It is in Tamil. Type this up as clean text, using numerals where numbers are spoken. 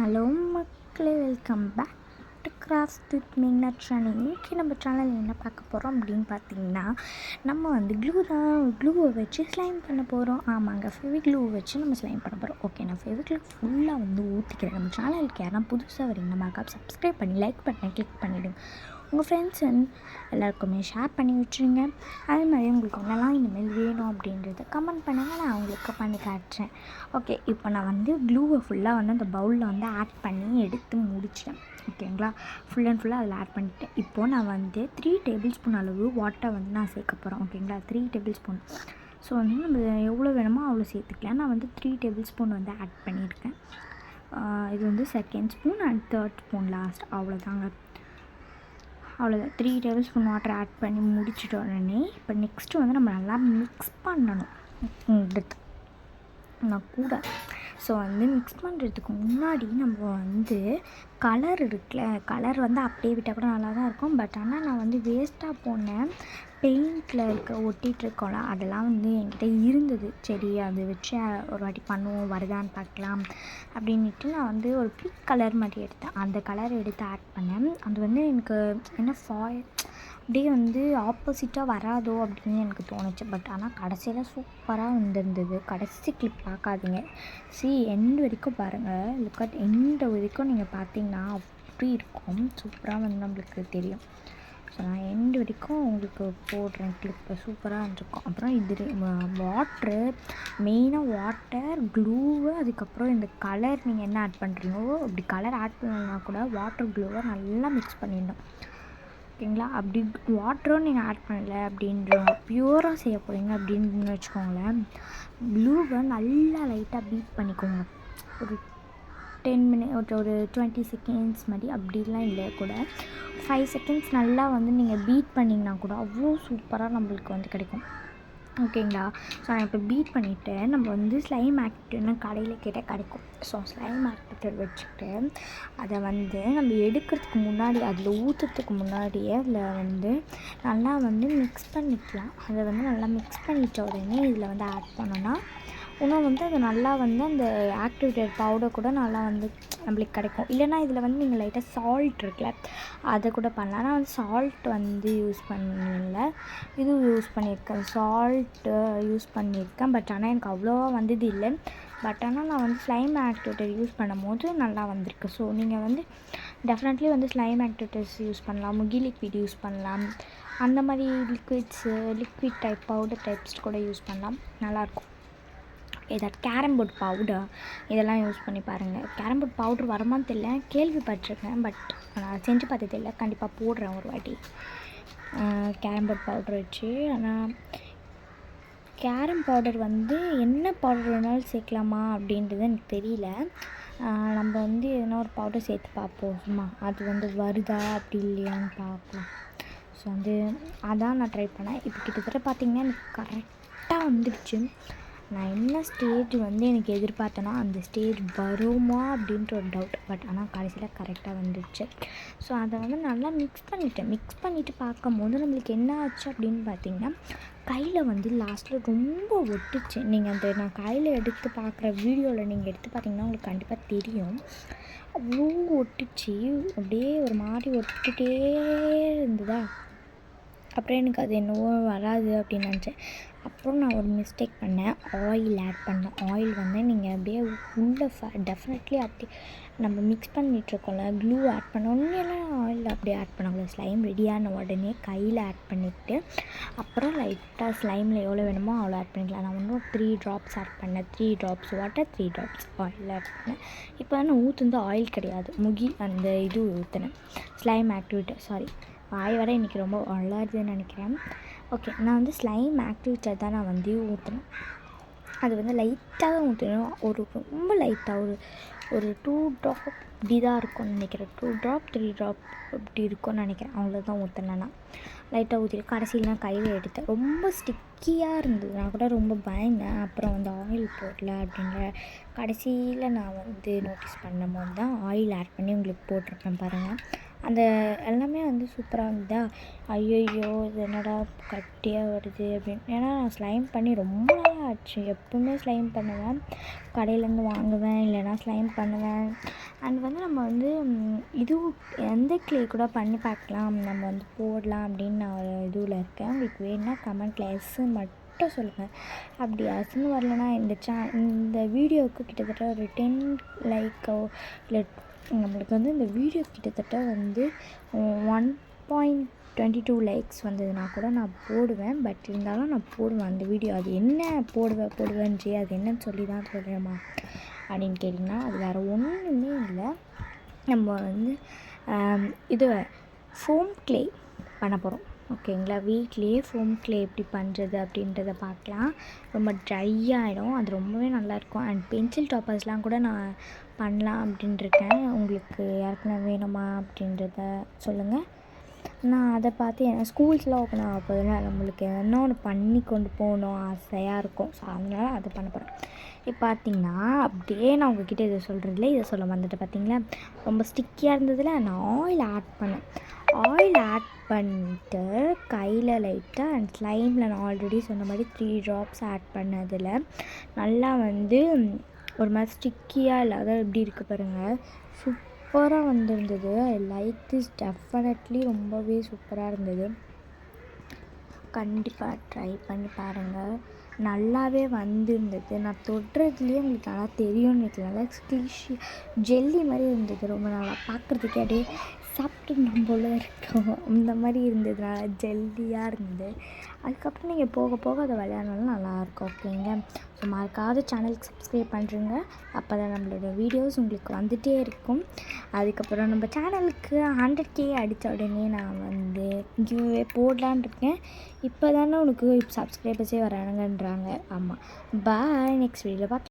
ஹலோ மக்களே, welcome back to craft with Meena channel. இன்றைக்கி நம்ம சேனல் என்ன பார்க்க போகிறோம் அப்படின்னு பார்த்தீங்கன்னா, நம்ம க்ளூவை வச்சு ஸ்லைம் பண்ண போகிறோம். ஆமாங்க, ஃபெவிக்ளூ வச்சு நம்ம ஸ்லைம் பண்ண போகிறோம். ஓகே, நான் ஃபெவிக்ளூ ஃபுல்லாக ஊற்றிக்கிறேன். நம்ம சேனலுக்கு யாரா புதுசாக வரீங்கன்னா மறக்காம சப்ஸ்கிரைப் பண்ணி லைக் பட்டனை கிளிக் பண்ணிவிடுங்க. உங்கள் ஃப்ரெண்ட்ஸ் எல்லாருக்குமே ஷேர் பண்ணி விட்டுருங்க. அதே மாதிரி உங்களுக்கு என்னெல்லாம் இனிமேல் வேணும் அப்படின்றத கமெண்ட் பண்ணுங்கள், நான் அவங்களுக்கு பண்ணி காட்டுறேன். ஓகே, இப்போ நான் க்ளூவை ஃபுல்லாக அந்த பவுலில் ஆட் பண்ணி எடுத்து முடிச்சிட்டேன். ஓகேங்களா, ஃபுல் அண்ட் ஃபுல்லாக அதில் ஆட் பண்ணிட்டேன். இப்போது நான் 3 டேபிள் ஸ்பூன் அளவு வாட்டர் நான் சேர்க்க போகிறேன். ஓகேங்களா, 3 டேபிள் ஸ்பூன். ஸோ நம்ம எவ்வளோ வேணுமோ அவ்வளோ சேர்த்துக்கலாம். நான் 3 டேபிள் ஸ்பூன் ஆட் பண்ணியிருக்கேன். இது second spoon and third spoon last. அவ்வளோதாங்க, அவ்வளோதான். 3 டேபிள் ஸ்பூன் வாட்டர் ஆட் பண்ணி முடிச்சிட்ட உடனே இப்போ நெக்ஸ்ட்டு நம்ம நல்லா மிக்ஸ் பண்ணணும். நான் கூட ஸோ மிக்ஸ் பண்ணுறதுக்கு முன்னாடி நம்ம கலர் இருக்குல்ல, கலர் அப்படியே விட்டால் கூட நல்லா தான் இருக்கும். பட் ஆனால் நான் வேஸ்ட்டாக போனேன் பெயிண்டில் ஒட்டிகிட்ருக்கோம்ல, அதெல்லாம் என்கிட்ட இருந்தது. சரி, அதை வச்சு ஒரு வாட்டி பண்ணுவோம், வருதான்னு பார்க்கலாம் அப்படின்ட்டு நான் ஒரு பிங்க் கலர் மாதிரி எடுத்தேன். அந்த கலர் எடுத்து ஆட் பண்ணேன். அது எனக்கு என்ன அப்படியே ஆப்போசிட்டாக வராதோ அப்படின்னு எனக்கு தோணுச்சு. பட் ஆனால் கடைசியில் சூப்பராக வந்திருந்தது. கடைசி கிளிப் பார்க்காதீங்க, எண்டு வரைக்கும் பாருங்கள். லுக் எண்டு வரைக்கும் நீங்கள் பார்த்தீங்கன்னா அப்படி இருக்கும், சூப்பராக நம்மளுக்கு தெரியும். ஸோ நான் எண்டு வரைக்கும் உங்களுக்கு போடுறேன் கிளிப்பை, சூப்பராக இருக்கும். அப்புறம் இது வாட்ரு, மெயினாக வாட்டர், க்ளூவு, அதுக்கப்புறம் இந்த கலர் நீங்கள் என்ன ஆட் பண்ணுறீங்களோ, அப்படி கலர் ஆட் பண்ணலன்னா கூட வாட்டர் க்ளூவை நல்லா மிக்ஸ் பண்ணிடணும். ஓகேங்களா, அப்படி வாட்டரும் நீங்கள் ஆட் பண்ணலை அப்படின்றவங்க, ப்யூராக செய்ய போகிறீங்க அப்படின்னு வச்சுக்கோங்களேன், க்ளூவை நல்லா லைட்டாக பீட் பண்ணிக்கோங்க. ஒரு 10 மினிட், ஒரு 20 செகண்ட்ஸ் மாதிரி, அப்படிலாம் இல்லை கூட 5 செகண்ட்ஸ் நல்லா நீங்கள் பீட் பண்ணிங்கன்னா கூட அவ்வளோ சூப்பராக நம்மளுக்கு கிடைக்கும். ஓகேங்களா, ஸோ நான் இப்போ பீட் பண்ணிவிட்டு நம்ம ஸ்லைம் ஆக்டிவ்னு கடையில் கேட்டால் கிடைக்கும். ஸோ ஸ்லைம் ஆக்டிவ் வச்சுக்கிட்டு அதை நம்ம எடுக்கிறதுக்கு முன்னாடி, அதில் ஊற்றுறதுக்கு முன்னாடியே அதில் நல்லா மிக்ஸ் பண்ணிக்கலாம். அதை நல்லா மிக்ஸ் பண்ணிட்ட உடனே இதில் ஆட் பண்ணோன்னா இன்னும் அது நல்லா அந்த ஆக்டிவேட்டட் பவுடர் கூட நல்லா நம்மளுக்கு கிடைக்கும். இல்லைனா இதில் நீங்கள் லைட்டாக சால்ட் இருக்குல்ல, அதை கூட பண்ணலாம். நான் சால்ட் யூஸ் பண்ணல, இது யூஸ் பண்ணியிருக்கேன், சால்ட்டு யூஸ் பண்ணியிருக்கேன். பட் ஆனால் எனக்கு அவ்வளோவா இல்லை. பட் ஆனால் நான் ஸ்லைம் ஆக்டிவேட்டர் யூஸ் பண்ணும் போது நல்லா வந்திருக்கு. ஸோ நீங்கள் டெஃபினெட்லி ஸ்லைம் ஆக்டிவேட்டர்ஸ் யூஸ் பண்ணலாம், முகி லிக்விட் யூஸ் பண்ணலாம், அந்த மாதிரி லிக்விட் டைப் பவுடர் டைப்ஸ் கூட யூஸ் பண்ணலாம், நல்லாயிருக்கும். ஏதாவது கேரம் போர்ட் பவுடர் இதெல்லாம் யூஸ் பண்ணி பாருங்கள். கேரம் போர்ட் பவுட்ரு வரமான்னு தெரியல, கேள்விப்பட்டிருக்கேன். பட் நான் செஞ்சு பார்த்தது இல்லை, கண்டிப்பாக போடுறேன் ஒரு வாட்டி கேரம் போர்ட் பவுட்ரு வச்சு. ஆனால் கேரம் பவுடர் என்ன பவுடர் வேணாலும் சேர்க்கலாமா அப்படின்றது எனக்கு தெரியல. நம்ம எதனா ஒரு பவுடர் சேர்த்து பார்ப்போம் சும்மா, அது வருதா அப்படி இல்லையான்னு பார்க்கலாம். ஸோ அதான் நான் ட்ரை பண்ணேன். இப்போ கிட்டத்தட்ட பார்த்திங்கன்னா எனக்கு கரெக்டாக வந்துடுச்சு. நான் என்ன ஸ்டேஜ் எனக்கு எதிர்பார்த்தேனோ அந்த ஸ்டேஜ் வருமா அப்படின்ற ஒரு டவுட். பட் ஆனால் கடைசியில் கரெக்டாக வந்துடுச்சு. ஸோ அதை நல்லா மிக்ஸ் பண்ணிவிட்டு பார்க்கும்போது நம்மளுக்கு என்ன ஆச்சு அப்படின்னு பார்த்திங்கன்னா, கையில் லாஸ்ட்டில் ரொம்ப ஒட்டுச்சு. நீங்கள் நான் கையில் எடுத்து பார்க்குற வீடியோவில் நீங்கள் எடுத்து பார்த்திங்கன்னா உங்களுக்கு கண்டிப்பாக தெரியும். அவ்வளோ ஒட்டுச்சு, அப்படியே ஒரு மாதிரி ஒட்டுகிட்டே இருந்ததா. அப்புறம் எனக்கு அது என்னவோ வராது அப்படின்னு நினச்சேன். அப்புறம் நான் ஒரு மிஸ்டேக் பண்ணேன், ஆயில் ஆட் பண்ணேன். ஆயில் நீங்கள் அப்படியே உள்ளே டெஃபினெட்லி அப்படி நம்ம மிக்ஸ் பண்ணிகிட்ருக்கோம்ல, க்ளூ ஆட் பண்ண உடனேலாம் ஆயில் அப்படியே ஆட் பண்ணக்கூடாது. ஸ்லைம் ரெடியான உடனே கையில் ஆட் பண்ணிவிட்டு அப்புறம் லைட்டாக ஸ்லைமில் எவ்வளோ வேணுமோ அவ்வளோ ஆட் பண்ணிக்கலாம். நான் 3 ட்ராப்ஸ் ஆட் பண்ணேன், 3 drops water, 3 drops oil add பண்ணேன். இப்போ நான் ஊற்றுந்து ஆயில் கிடையாது, முகி அந்த இது ஊற்றினேன், ஸ்லைம் ஆக்டிவேட்டர். சாரி, வாய் வர இன்றைக்கி ரொம்ப வளருதுன்னு நினைக்கிறேன். ஓகே, நான் ஸ்லைம் ஆக்டிவேட்டர் தான் நான் ஊற்றினேன். அது லைட்டாக தான் ஊற்றணும், ரொம்ப லைட்டாக ஒரு 2 ட்ராப் இப்படி தான் இருக்கும்னு நினைக்கிறேன். 2 ட்ராப் 3 ட்ராப் இப்படி இருக்கும்னு நினைக்கிறேன். அவ்வளோதான் ஊற்றினேன்னா லைட்டாக ஊற்றிட்டு கடைசியில் நான் கையில் எடுத்தேன். ரொம்ப ஸ்டிக்கியாக இருந்தது, நான் கூட ரொம்ப பயந்தேன். அப்புறம் ஆயில் போடல அப்படின்ற கடைசியில் நான் நோட்டீஸ் பண்ணும்போது தான் ஆயில் ஆட் பண்ணி உங்களுக்கு போட்டிருப்பேன் பாருங்கள். அந்த எல்லாமே சூப்பராக இருந்ததா. ஐயையோ, இது என்னடா கட்டியாக வருது அப்படின்னு. ஏன்னா நான் ஸ்லைம் பண்ணி ரொம்ப நாள் ஆச்சு. எப்பவுமே ஸ்லைம் பண்ணுவேன், கடையிலேருந்து வாங்குவேன், இல்லைனா ஸ்லைம் பண்ணுவேன். அண்ட் வந்து நம்ம வந்து இதுவும் எந்த க்ளே கூட பண்ணி பார்க்கலாம், நம்ம வந்து போடலாம் அப்படின்னு நான் ஒரு இதுவில் இருக்கேன். உங்களுக்கு வேணும்னா கமெண்ட்டில் எஸ்ஸுன்னு மட்டும் சொல்லுங்கள். அப்படி எஸ்ன்னு வரலன்னா இந்த வீடியோவுக்கு கிட்டத்தட்ட ஒரு 10 லைக்கோ இல்லை நம்மளுக்கு வந்து இந்த வீடியோ கிட்டத்தட்ட வந்து 1.22 லைக்ஸ் வந்ததுன்னா கூட நான் போடுவேன். பட் இருந்தாலும் நான் போடுவேன் அந்த வீடியோ. அது என்ன போடுவேன்ச்சு அது என்னன்னு சொல்லி தான் சொல்கிறேம்மா அப்படின்னு கேட்டிங்கன்னா, அது வேறு ஒன்றுமே இல்லை. நம்ம வந்து இது ஃபோம் க்ளே பண்ண போகிறோம். ஓகேங்களா? வீட்லேயே ஃபோம் க்ளே எப்படி பண்ணுறது அப்படின்றத பார்க்கலாம். ரொம்ப ட்ரை ஆகிடும், அது ரொம்பவே நல்லாயிருக்கும். அண்ட் பென்சில் டாப்பர்ஸ்லாம் கூட நான் பண்ணலாம் அப்படின்ட்டுருக்கேன். உங்களுக்கு யாருக்குன்னா வேணுமா அப்படின்றத சொல்லுங்கள். நான் அதை பார்த்து ஸ்கூல்ஸ்லாம் ஓப்பன் ஆக போதுன்னா நம்மளுக்கு என்ன ஒன்று பண்ணி கொண்டு போகணும் ஆசையாக இருக்கும். ஸோ அதனால் அதை பண்ண போகிறேன். இப்போ பார்த்திங்கன்னா அப்படியே நான் உங்ககிட்ட இதை சொல்கிறதில்ல, இதை சொல்ல வந்துட்டு பார்த்திங்களா, ரொம்ப ஸ்டிக்கியாக இருந்ததில் நான் ஆயில் ஆட் பண்ணேன். ஆயில் ஆட் பண்ணிட்டு கையில் லைட்டாக அண்ட் ஸ்லைமில் நான் ஆல்ரெடி சொன்ன மாதிரி 3 ட்ராப்ஸ் ஆட் பண்ணதில் நல்லா வந்து ஒரு மாதிரி ஸ்டிக்கியாக இல்லாத எப்படி இருக்குது பாருங்கள், சூப்பராக வந்திருந்தது. ஐ லைக் திஸ் டெஃபினெட்லி, ரொம்பவே சூப்பராக இருந்தது. கண்டிப்பாக ட்ரை பண்ணி பாருங்கள். நல்லாவே வந்திருந்தது. நான் தொடுறதுலேயே உங்களுக்கு நல்லா தெரியும்னு நினைக்கிறேன். நல்லா ஸ்கிஷி ஜெல்லி மாதிரி இருந்தது. ரொம்ப நல்லா பார்க்குறதுக்கே அப்படியே சாப்பிட்டு போல இருக்கும் அந்த மாதிரி இருந்தது. நல்லா ஜெல்லியாக இருந்தது. அதுக்கப்புறம் நீங்கள் போக போக அதை விளையாடனாலும் நல்லாயிருக்கும். ஓகேங்க? ஸோ மறக்காத சேனலுக்கு சப்ஸ்கிரைப் பண்ணுறேங்க. அப்போ தான் நம்மளோட வீடியோஸ் உங்களுக்கு வந்துகிட்டே இருக்கும். அதுக்கப்புறம் நம்ம சேனலுக்கு 100K அடித்த உடனே நான் வந்து கிவ்அவே போடலான் இருக்கேன். இப்போ தானே உனக்கு சப்ஸ்கிரைபர்ஸே வரானுங்கன்றாங்க. ஆமாம். பாய். நெக்ஸ்ட் வீடியோவில் பார்க்கலாம்.